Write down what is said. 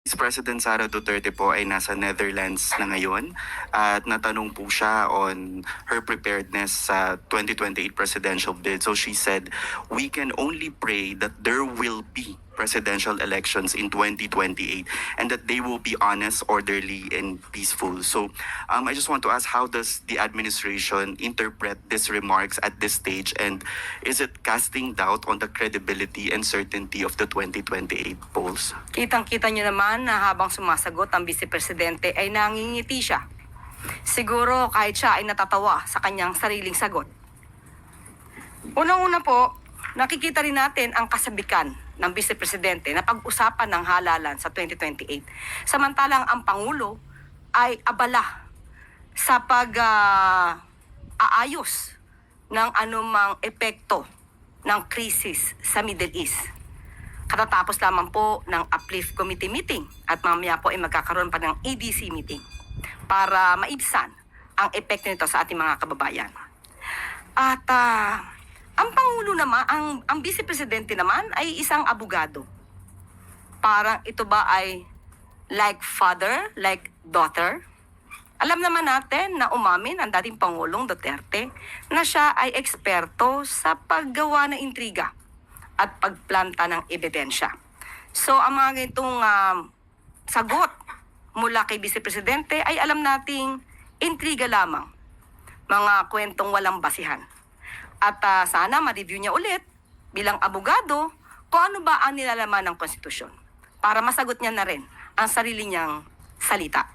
Vice President Sara Duterte po ay nasa Netherlands na ngayon at natanong po siya on her preparedness sa 2028 presidential bid. So she said, "We can only pray that there will be presidential elections in 2028 and that they will be honest, orderly, and peaceful." So I just want to ask, how does the administration interpret these remarks at this stage, and is it casting doubt on the credibility and certainty of the 2028 polls? Kitang-kita nyo naman na habang sumasagot ang Vice Presidente ay nangingiti siya. Siguro kahit siya ay natatawa sa kanyang sariling sagot. Unang-una po, nakikita rin natin ang kasabikan ng Vice Presidente na pag-usapan ng halalan sa 2028. Samantalang ang Pangulo ay abala sa pag-aayos ng anumang epekto ng krisis sa Middle East. Katatapos lamang po ng Uplift Committee meeting at mamaya po ay magkakaroon pa ng ADC meeting para maibsan ang epekto nito sa ating mga kababayan. At ang Pangulo naman, ang Vice Presidente naman ay isang abogado. Parang ito ba ay like father, like daughter? Alam naman natin na umamin ang dating Pangulong Duterte na siya ay eksperto sa paggawa ng intriga at pagplanta ng ebidensya. So ang mga ganitong sagot mula kay Vice Presidente ay alam nating intriga lamang, mga kwentong walang basihan. At sana ma-review niya ulit bilang abogado kung ano ba ang nilalaman ng konstitusyon para masagot niya na rin ang sarili niyang salita.